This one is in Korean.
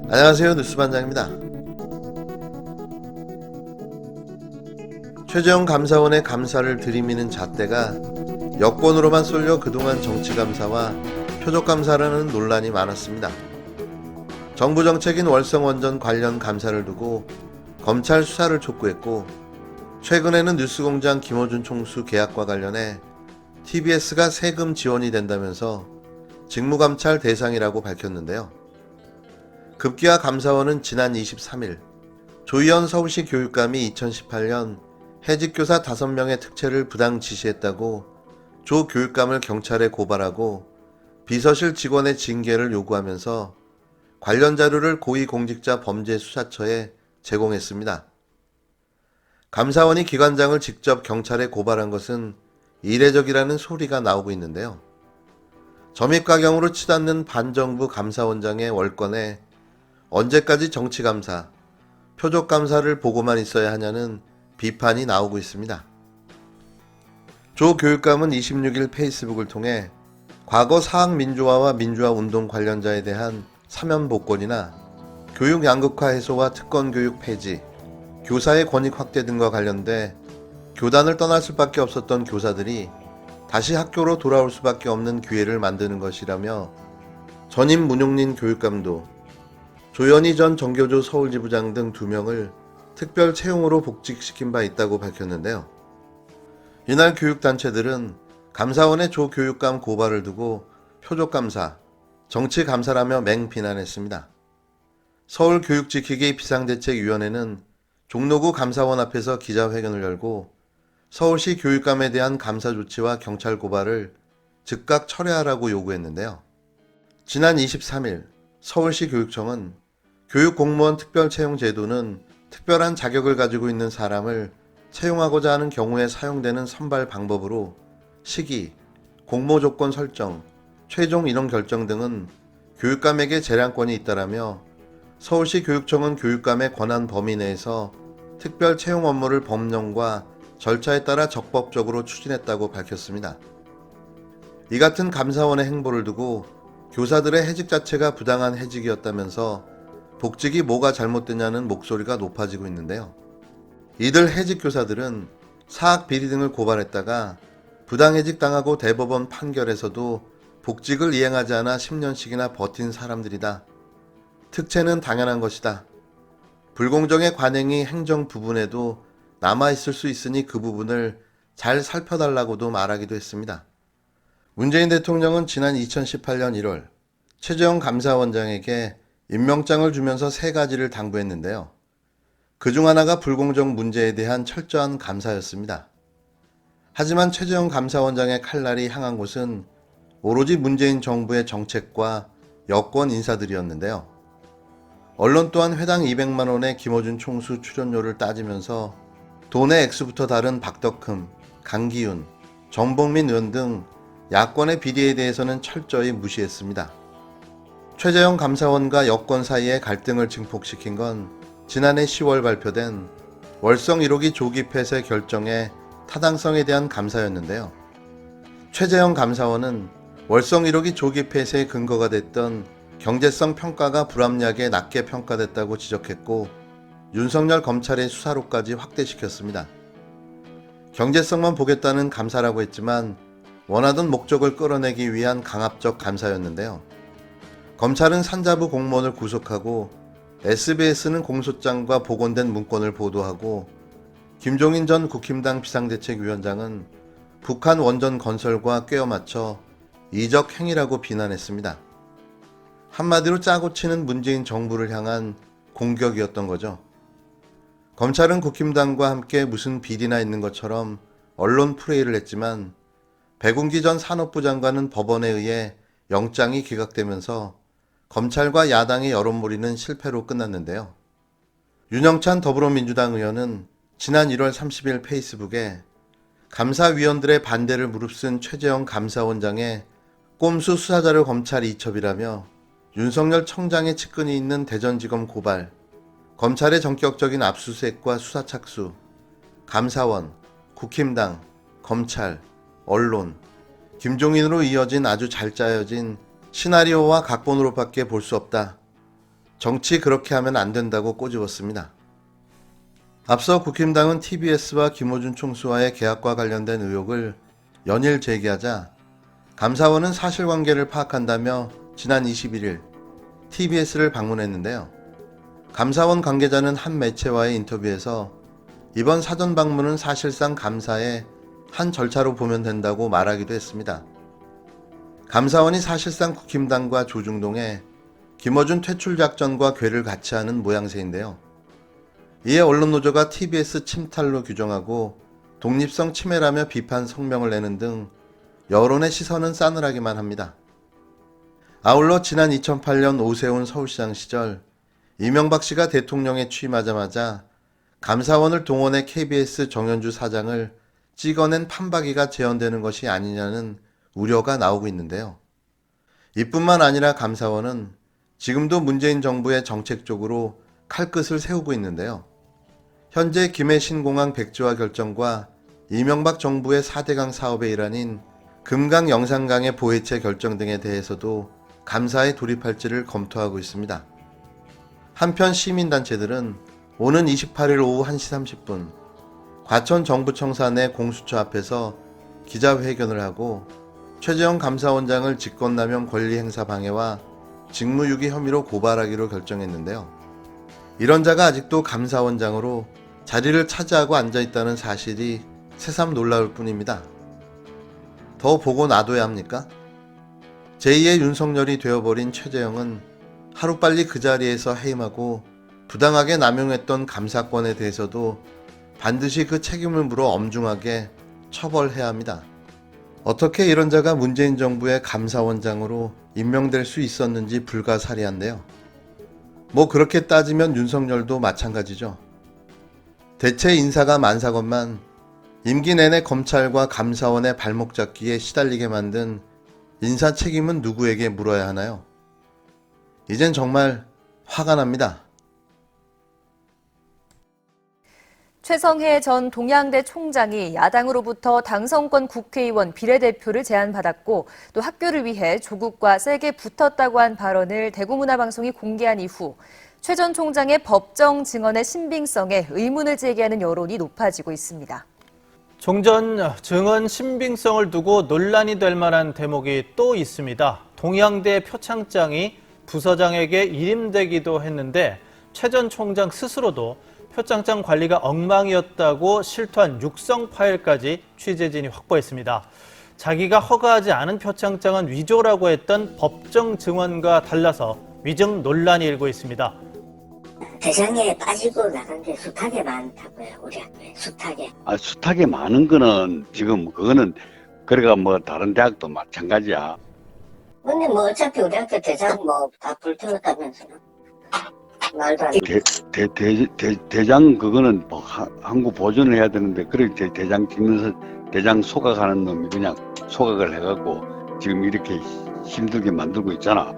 안녕하세요, 뉴스반장입니다. 최재형 감사원의 감사를 들이미는 잣대가 여권으로만 쏠려 그동안 정치감사와 표적감사라는 논란이 많았습니다. 정부 정책인 월성원전 관련 감사를 두고 검찰 수사를 촉구했고, 최근에는 뉴스공장 김어준 총수 계약과 관련해 TBS가 세금 지원이 된다면서 직무감찰 대상이라고 밝혔는데요. 급기야 감사원은 지난 23일 조희연 서울시 교육감이 2018년 해직교사 5명의 특채를 부당 지시했다고 조 교육감을 경찰에 고발하고 비서실 직원의 징계를 요구하면서 관련 자료를 고위공직자 범죄수사처에 제공했습니다. 감사원이 기관장을 직접 경찰에 고발한 것은 이례적이라는 소리가 나오고 있는데요. 점입가경으로 치닫는 반정부 감사원장의 월권에 언제까지 정치감사, 표적감사를 보고만 있어야 하냐는 비판이 나오고 있습니다. 조 교육감은 26일 페이스북을 통해 과거 사학민주화와 민주화운동 관련자에 대한 사면 복권이나 교육 양극화 해소와 특권교육 폐지, 교사의 권익 확대 등과 관련돼 교단을 떠날 수밖에 없었던 교사들이 다시 학교로 돌아올 수밖에 없는 기회를 만드는 것이라며 전임 문용린 교육감도 조현희 전 정교조 서울지부장 등 2명을 특별 채용으로 복직시킨 바 있다고 밝혔는데요. 이날 교육단체들은 감사원의 조 교육감 고발을 두고 표적감사, 정치감사라며 맹비난했습니다. 서울교육지키기 비상대책위원회는 종로구 감사원 앞에서 기자회견을 열고 서울시 교육감에 대한 감사 조치와 경찰 고발을 즉각 철회하라고 요구했는데요. 지난 23일 서울시 교육청은 교육공무원 특별채용제도는 특별한 자격을 가지고 있는 사람을 채용하고자 하는 경우에 사용되는 선발 방법으로 시기, 공모조건 설정, 최종 인원 결정 등은 교육감에게 재량권이 있다라며 서울시 교육청은 교육감의 권한 범위 내에서 특별 채용 업무를 법령과 절차에 따라 적법적으로 추진했다고 밝혔습니다. 이 같은 감사원의 행보를 두고 교사들의 해직 자체가 부당한 해직이었다면서 복직이 뭐가 잘못됐냐는 목소리가 높아지고 있는데요. 이들 해직 교사들은 사학 비리 등을 고발했다가 부당해직 당하고 대법원 판결에서도 복직을 이행하지 않아 10년씩이나 버틴 사람들이다. 특채는 당연한 것이다. 불공정의 관행이 행정 부분에도 남아있을 수 있으니 그 부분을 잘 살펴달라고도 말하기도 했습니다. 문재인 대통령은 지난 2018년 1월 최재형 감사원장에게 임명장을 주면서 3가지를 당부했는데요. 그중 하나가 불공정 문제에 대한 철저한 감사였습니다. 하지만 최재형 감사원장의 칼날이 향한 곳은 오로지 문재인 정부의 정책과 여권 인사들이었는데요. 언론 또한 회당 200만 원의 김어준 총수 출연료를 따지면서 돈의 액수부터 다른 박덕흠, 강기훈, 정봉민 의원 등 야권의 비리에 대해서는 철저히 무시했습니다. 최재형 감사원과 여권 사이의 갈등을 증폭시킨 건 지난해 10월 발표된 월성 1호기 조기 폐쇄 결정의 타당성에 대한 감사였는데요. 최재형 감사원은 월성 1호기 조기 폐쇄의 근거가 됐던 경제성 평가가 불합리하게 낮게 평가됐다고 지적했고 윤석열 검찰의 수사로까지 확대시켰습니다. 경제성만 보겠다는 감사라고 했지만 원하던 목적을 끌어내기 위한 강압적 감사였는데요. 검찰은 산자부 공무원을 구속하고 SBS는 공소장과 복원된 문건을 보도하고 김종인 전 국힘당 비상대책위원장은 북한 원전 건설과 꿰어 맞춰 이적 행위라고 비난했습니다. 한마디로 짜고 치는 문재인 정부를 향한 공격이었던 거죠. 검찰은 국힘당과 함께 무슨 비리나 있는 것처럼 언론 프레이를 했지만 백운기 전 산업부 장관은 법원에 의해 영장이 기각되면서 검찰과 야당의 여론몰이는 실패로 끝났는데요. 윤영찬 더불어민주당 의원은 지난 1월 30일 페이스북에 감사위원들의 반대를 무릅쓴 최재형 감사원장의 꼼수 수사자료 검찰 이첩이라며 윤석열 청장의 측근이 있는 대전지검 고발, 검찰의 전격적인 압수수색과 수사 착수, 감사원, 국힘당, 검찰, 언론, 김종인으로 이어진 아주 잘 짜여진 시나리오와 각본으로밖에 볼 수 없다. 정치 그렇게 하면 안 된다고 꼬집었습니다. 앞서 국힘당은 TBS와 김어준 총수와의 계약과 관련된 의혹을 연일 제기하자 감사원은 사실관계를 파악한다며 지난 21일 TBS를 방문했는데요. 감사원 관계자는 한 매체와의 인터뷰에서 이번 사전 방문은 사실상 감사의 한 절차로 보면 된다고 말하기도 했습니다. 감사원이 사실상 국힘당과 조중동에 김어준 퇴출 작전과 궤를 같이 하는 모양새인데요. 이에 언론노조가 TBS 침탈로 규정하고 독립성 침해라며 비판 성명을 내는 등 여론의 시선은 싸늘하기만 합니다. 아울러 지난 2008년 오세훈 서울시장 시절 이명박 씨가 대통령에 취임하자마자 감사원을 동원해 KBS 정현주 사장을 찍어낸 판박이가 재현되는 것이 아니냐는 우려가 나오고 있는데요. 이뿐만 아니라 감사원은 지금도 문재인 정부의 정책적으로 칼끝을 세우고 있는데요. 현재 김해 신공항 백지화 결정과 이명박 정부의 4대강 사업의 일환인 금강 영산강의 보해체 결정 등에 대해서도 감사에 돌입할지를 검토하고 있습니다. 한편 시민단체들은 오는 28일 오후 1시 30분 과천 정부청사 내 공수처 앞에서 기자회견을 하고 최재형 감사원장을 직권남용 권리행사 방해와 직무유기 혐의로 고발하기로 결정했는데요. 이런 자가 아직도 감사원장으로 자리를 차지하고 앉아있다는 사실이 새삼 놀라울 뿐입니다. 더 보고 놔둬야 합니까? 제2의 윤석열이 되어버린 최재형은 하루빨리 그 자리에서 해임하고 부당하게 남용했던 감사권에 대해서도 반드시 그 책임을 물어 엄중하게 처벌해야 합니다. 어떻게 이런 자가 문재인 정부의 감사원장으로 임명될 수 있었는지 불가사리한데요. 뭐 그렇게 따지면 윤석열도 마찬가지죠. 대체 인사가 많사건만 임기 내내 검찰과 감사원의 발목 잡기에 시달리게 만든 인사 책임은 누구에게 물어야 하나요? 이젠 정말 화가 납니다. 최성해 전 동양대 총장이 야당으로부터 당선권 국회의원 비례대표를 제안받았고 또 학교를 위해 조국과 세게 붙었다고 한 발언을 대구문화방송이 공개한 이후 최 전 총장의 법정 증언의 신빙성에 의문을 제기하는 여론이 높아지고 있습니다. 종전 증언 신빙성을 두고 논란이 될 만한 대목이 또 있습니다. 동양대 표창장이 부서장에게 일임되기도 했는데 최 전 총장 스스로도 표창장 관리가 엉망이었다고 실토한 육성 파일까지 취재진이 확보했습니다. 자기가 허가하지 않은 표창장은 위조라고 했던 법정 증언과 달라서 위증 논란이 일고 있습니다. 대상에 빠지고 나간 게 숱하게 많다고요, 우리 학교에. 숱하게. 숱하게 많은 거는 지금 그거는 그래가 뭐 다른 대학도 마찬가지야. 근데 뭐 어차피 우리 학교 대장 뭐 다 불태웠다면서요. 말도 안 돼. 대장 그거는 뭐 한국 보존을 해야 되는데 그래 대장 찍면서 대장 소각하는 놈이 그냥 소각을 해갖고 지금 이렇게 힘들게 만들고 있잖아.